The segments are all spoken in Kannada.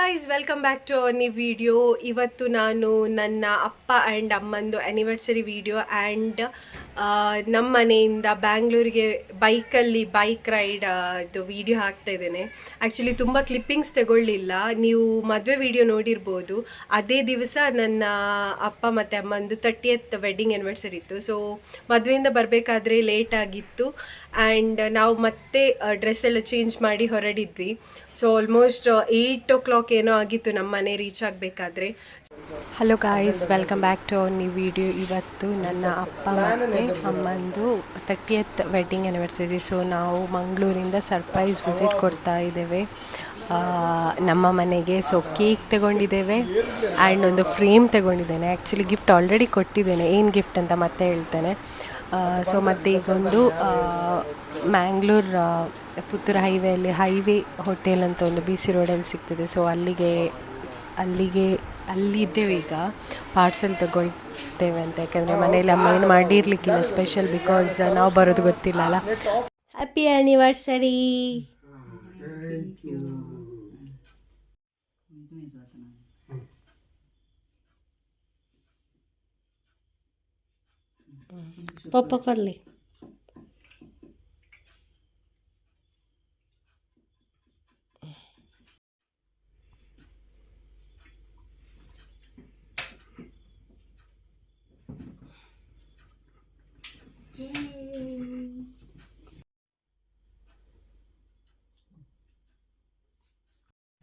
Guys welcome back to our new video. ಇವತ್ತು ನಾನು ನನ್ನ ಅಪ್ಪ ಆ್ಯಂಡ್ ಅಮ್ಮಂದು ಆ್ಯನಿವರ್ಸರಿ ವಿಡಿಯೋ ಆ್ಯಂಡ್ ನಮ್ಮ ಮನೆಯಿಂದ ಬ್ಯಾಂಗ್ಳೂರಿಗೆ ಬೈಕಲ್ಲಿ ಬೈಕ್ ರೈಡ್ ಇದು ವಿಡಿಯೋ ಹಾಕ್ತಾ ಇದ್ದೇನೆ. ಆ್ಯಕ್ಚುಲಿ ತುಂಬ ಕ್ಲಿಪ್ಪಿಂಗ್ಸ್ ತಗೊಳ್ಳಿಲ್ಲ, ನೀವು ಮದುವೆ ವಿಡಿಯೋ ನೋಡಿರ್ಬೋದು. ಅದೇ ದಿವಸ ನನ್ನ ಅಪ್ಪ ಮತ್ತು ಅಮ್ಮಂದು 30th ವೆಡ್ಡಿಂಗ್ ಆ್ಯನಿವರ್ಸರಿ ಇತ್ತು. ಸೊ ಮದುವೆಯಿಂದ ಬರಬೇಕಾದ್ರೆ ಲೇಟ್ ಆಗಿತ್ತು ಆ್ಯಂಡ್ ನಾವು ಮತ್ತೆ ಡ್ರೆಸ್ ಎಲ್ಲ ಚೇಂಜ್ ಮಾಡಿ ಹೊರಡಿದ್ವಿ. ಸೊ ಆಲ್ಮೋಸ್ಟ್ 8 o'clock ಏನೋ ಆಗಿತ್ತು ನಮ್ಮ ಮನೆ ರೀಚ್ ಆಗಬೇಕಾದ್ರೆ. Hello guys, welcome back to our new video. ಇವತ್ತು ನನ್ನ ಅಪ್ಪ ಮತ್ತು ಅಮ್ಮಂದು 30th ವೆಡ್ಡಿಂಗ್ ಆ್ಯನಿವರ್ಸರಿ. ಸೊ ನಾವು ಮಂಗಳೂರಿಂದ ಸರ್ಪ್ರೈಸ್ ವಿಸಿಟ್ ಕೊಡ್ತಾ ಇದ್ದೇವೆ ನಮ್ಮ ಮನೆಗೆ. ಸೊ ಕೇಕ್ ತಗೊಂಡಿದ್ದೇವೆ ಆ್ಯಂಡ್ ಒಂದು ಫ್ರೇಮ್ ತಗೊಂಡಿದ್ದೇನೆ. ಆ್ಯಕ್ಚುಲಿ ಗಿಫ್ಟ್ ಆಲ್ರೆಡಿ ಕೊಟ್ಟಿದ್ದೇನೆ, ಏನು ಗಿಫ್ಟ್ ಅಂತ ಮತ್ತೆ ಹೇಳ್ತೇನೆ. ಸೊ ಮತ್ತು ಈಗೊಂದು ಮ್ಯಾಂಗ್ಳೂರ್ ಪುತ್ತೂರು ಹೈವೇಯಲ್ಲಿ ಹೈವೇ ಹೋಟೆಲ್ ಅಂತ ಒಂದು BC ರೋಡಲ್ಲಿ ಸಿಗ್ತದೆ. ಸೊ ಅಲ್ಲಿದ್ದೇವೆ ಈಗ. ಪಾರ್ಸೆಲ್ ತಗೊಳ್ತೇವೆ ಅಂತ, ಯಾಕಂದರೆ ಮನೇಲಿ ಅಮ್ಮ ಏನು ಮಾಡಿರ್ಲಿಕ್ಕಿಲ್ಲ ಸ್ಪೆಷಲ್, ಬಿಕಾಸ್ ನಾವು ಬರೋದು ಗೊತ್ತಿಲ್ಲ ಅಲ್ಲ. Happy anniversary. ಪಪ್ಪ ಕೊಡಲಿ.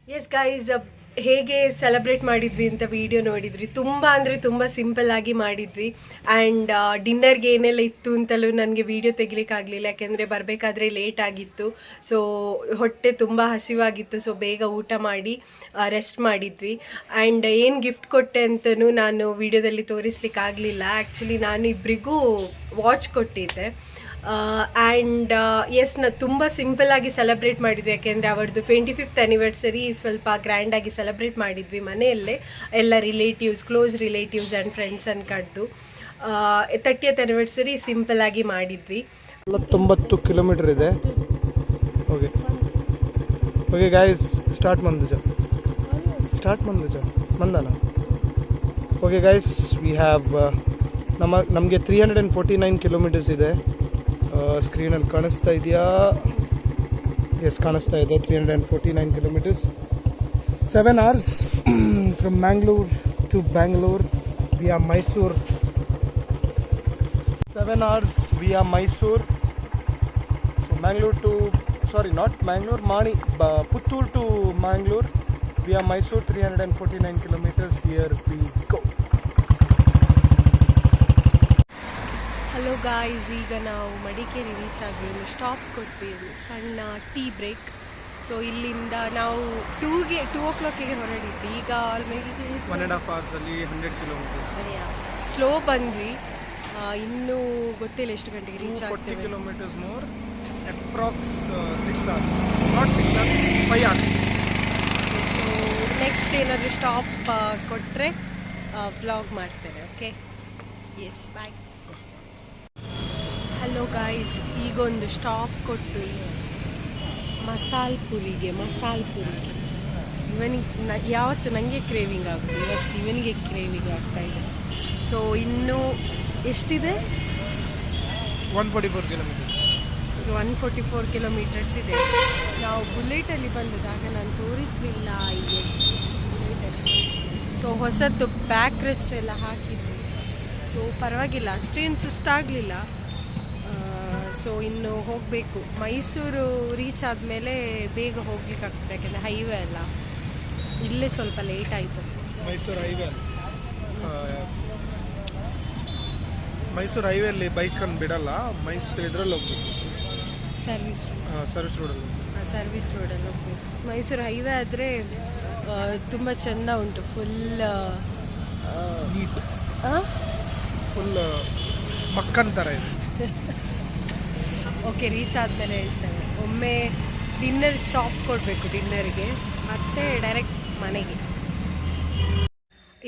ಎಸ್ ಗೈಸ್, ಹೇಗೆ ಸೆಲೆಬ್ರೇಟ್ ಮಾಡಿದ್ವಿ ಅಂತ ವಿಡಿಯೋ ನೋಡಿದ್ರಿ. ತುಂಬ ಅಂದರೆ ತುಂಬ ಸಿಂಪಲ್ಲಾಗಿ ಮಾಡಿದ್ವಿ. ಆ್ಯಂಡ್ ಡಿನ್ನರ್ಗೆ ಏನೆಲ್ಲ ಇತ್ತು ಅಂತಲೂ ನನಗೆ ವಿಡಿಯೋ ತೆಗಿಲಿಕ್ಕಾಗಲಿಲ್ಲ, ಯಾಕೆಂದರೆ ಬರಬೇಕಾದ್ರೆ ಲೇಟ್ ಆಗಿತ್ತು. ಸೊ ಹೊಟ್ಟೆ ತುಂಬ ಹಸಿವಾಗಿತ್ತು. ಸೊ ಬೇಗ ಊಟ ಮಾಡಿ ರೆಸ್ಟ್ ಮಾಡಿದ್ವಿ. ಆ್ಯಂಡ್ ಏನು ಗಿಫ್ಟ್ ಕೊಟ್ಟೆ ಅಂತಲೂ ನಾನು ವಿಡಿಯೋದಲ್ಲಿ ತೋರಿಸ್ಲಿಕ್ಕಾಗಲಿಲ್ಲ. ಆ್ಯಕ್ಚುಲಿ ನಾನು ಇಬ್ಬರಿಗೂ ವಾಚ್ ಕೊಟ್ಟಿದ್ದೆ. ಆ್ಯಂಡ್ ಎಸ್, ತುಂಬ ಸಿಂಪಲ್ಲಾಗಿ ಸೆಲೆಬ್ರೇಟ್ ಮಾಡಿದ್ವಿ, ಯಾಕೆಂದರೆ ಅವರದ್ದು 25th ಆ್ಯನಿವರ್ಸರಿ ಸ್ವಲ್ಪ ಗ್ರ್ಯಾಂಡಾಗಿ ಸೆಲೆಬ್ರೇಟ್ ಮಾಡಿದ್ವಿ ಮನೆಯಲ್ಲೇ. ಎಲ್ಲ ರಿಲೇಟಿವ್ಸ್, ಕ್ಲೋಸ್ ರಿಲೇಟಿವ್ಸ್ ಆ್ಯಂಡ್ ಫ್ರೆಂಡ್ಸನ್ನು ಕರೆದು 30th ಆ್ಯನಿವರ್ಸರಿ ಸಿಂಪಲ್ಲಾಗಿ ಮಾಡಿದ್ವಿ. 90 ಕಿಲೋಮೀಟರ್ ಇದೆ. ಓಕೆ ಓಕೆ ಗಾಯ್ಸ್, ಸ್ಟಾರ್ಟ್ ಮಂದು ಮಂದನ. ಓಕೆ ಗಾಯ್ಸ್, ವಿ ಹ್ಯಾವ್ ನಮಗೆ 349 ಕಿಲೋಮೀಟರ್ಸ್ ಇದೆ. ಸ್ಕ್ರೀನಲ್ಲಿ ಕಾಣಿಸ್ತಾ ಇದೆಯಾ? ಎಸ್, ಕಾಣಿಸ್ತಾ ಇದೆ. 349 kilometres, 7 hours from Mangalore to Bangalore via Mysore. 7 hours via Mysore. So Mangalore to, sorry, not Mangalore, Puttur to Mangalore via Mysore, 349 kilometers. Here we go. Hello guys, ಈಗ ನಾವು ಮಡಿಕೇರಿ ರೀಚ್ ಆಗಿ ಒಂದು ಸ್ಟಾಪ್ ಕೊಟ್ವಿ, ಸಣ್ಣ ಟೀ ಬ್ರೇಕ್. ಸೊ ಇಲ್ಲಿಂದ ನಾವು 2 o'clock ಹೊರಡಿದ್ವಿ. ಈಗ ಆಲ್ರೆಡಿ 1.5 hours ಅಲ್ಲಿ 100 kilometers. ಸ್ಲೋ ಬಂದ್ವಿ. ಇನ್ನೂ ಗೊತ್ತಿಲ್ಲ ಎಷ್ಟು ಗಂಟೆಗೆ reach ಆಗ್ತೇವೆ. 40 kilometers more, approx 6 hours, not 6 hours, 5 hours. So next ಏನಾದರೂ ಸ್ಟಾಪ್ ಕೊಟ್ಟರೆ ವ್ಲಾಗ್ ಮಾಡ್ತೇವೆ. ಓಕೆ, ಎಸ್, ಬಾಯ್. ಹಲೋ ಗಾಯ್ಸ್, ಈಗೊಂದು ಸ್ಟಾಪ್ ಕೊಟ್ಟು ಮಸಾಲ್ ಪುರಿಗೆ ಇವನಿಗೆ ಯಾವತ್ತು ನನಗೆ ಕ್ರೇವಿಂಗ್ ಆಗುತ್ತೆ, ಇವತ್ತು ಇವನಿಗೆ ಕ್ರೇವಿಂಗ್ ಆಗ್ತಾ ಇದೆ. ಸೊ ಇನ್ನೂ ಎಷ್ಟಿದೆ? 144 kilometers. 144 kilometers ಇದೆ. ನಾವು ಬುಲೆಟಲ್ಲಿ ಬಂದದಾಗ ನಾನು ತೋರಿಸಲಿಲ್ಲ. ಎಸ್, ಬುಲೆಟಲ್ಲಿ. ಸೊ ಹೊಸತ್ತು ಬ್ಯಾಕ್ ರೆಸ್ಟ್ ಎಲ್ಲ ಹಾಕಿದ್ವಿ. ಸೊ ಪರವಾಗಿಲ್ಲ, ಅಷ್ಟೇನು ಸುಸ್ತಾಗಲಿಲ್ಲ. ಸೊ ಇನ್ನು ಹೋಗಬೇಕು. ಮೈಸೂರು ರೀಚ್ ಆದಮೇಲೆ ಬೇಗ ಹೋಗ್ಲಿಕ್ಕಾಗ್ತದೆ, ಯಾಕೆಂದರೆ ಹೈವೇ ಅಲ್ಲ. ಇಲ್ಲೇ ಸ್ವಲ್ಪ ಲೇಟ್ ಆಯಿತು. ಮೈಸೂರು ಹೈವೇಲಿ ಬೈಕನ್ನು ಬಿಡಲ್ಲ, ಮೈಸೂರು ಇದರಲ್ಲಿ ಹೋಗ್ಬೇಕು, ಸರ್ವಿಸ್ ರೋಡಲ್ಲಿ ಹೋಗ್ಬೇಕು. ಮೈಸೂರು ಹೈವೇ ಆದರೆ ತುಂಬ ಚೆಂದ ಉಂಟು, ಫುಲ್ ಮಕ್ಕನ್ ಥರ ಇದೆ. ಓಕೆ, ರೀಚ್ ಆದಮೇಲೆ ಹೇಳ್ತೇವೆ. ಒಮ್ಮೆ ಡಿನ್ನರ್ ಸ್ಟಾಪ್ ಕೊಡಬೇಕು, ಡಿನ್ನರ್ಗೆ ಮತ್ತೆ ಡೈರೆಕ್ಟ್ ಮನೆಗೆ.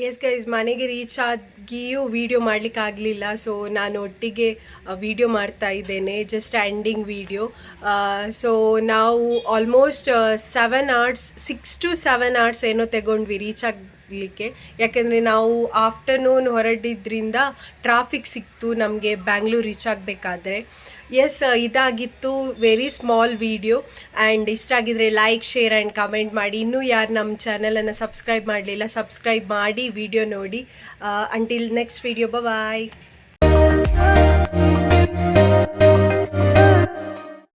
ಎಸ್ ಗೈಸ್, ಮನೆಗೆ ರೀಚ್ ಆಗಿಯೂ ವಿಡಿಯೋ ಮಾಡಲಿಕ್ಕಾಗಲಿಲ್ಲ. ಸೊ ನಾನು ಒಟ್ಟಿಗೆ ವಿಡಿಯೋ ಮಾಡ್ತಾ ಇದ್ದೇನೆ, ಜಸ್ಟ್ ಎಂಡಿಂಗ್ ವಿಡಿಯೋ. ಸೊ ನಾವು ಆಲ್ಮೋಸ್ಟ್ 7 hours 6 to 7 hours ಏನೋ ತಗೊಂಡ್ವಿ ರೀಚ್ ಆಗಲಿಕ್ಕೆ. ಯಾಕೆಂದರೆ ನಾವು ಆಫ್ಟರ್ನೂನ್ ಹೊರಡಿದ್ರಿಂದ ಟ್ರಾಫಿಕ್ ಸಿಕ್ತು ನಮಗೆ ಬ್ಯಾಂಗ್ಳೂರ್ ರೀಚ್ ಆಗಬೇಕಾದ್ರೆ. ಎಸ್, ಇದಾಗಿತ್ತು ವೆರಿ ಸ್ಮಾಲ್ ವಿಡಿಯೋ. ಆ್ಯಂಡ್ ಇಷ್ಟ ಆಗಿದ್ರೆ ಲೈಕ್, ಶೇರ್ ಆ್ಯಂಡ್ ಕಮೆಂಟ್ ಮಾಡಿ. ಇನ್ನೂ ಯಾರು ನಮ್ಮ ಚಾನಲನ್ನು ಸಬ್ಸ್ಕ್ರೈಬ್ ಮಾಡಲಿಲ್ಲ, ಸಬ್ಸ್ಕ್ರೈಬ್ ಮಾಡಿ ವಿಡಿಯೋ ನೋಡಿ. ಅಂಟಿಲ್ ನೆಕ್ಸ್ಟ್ ವಿಡಿಯೋ, ಬಾಯ್.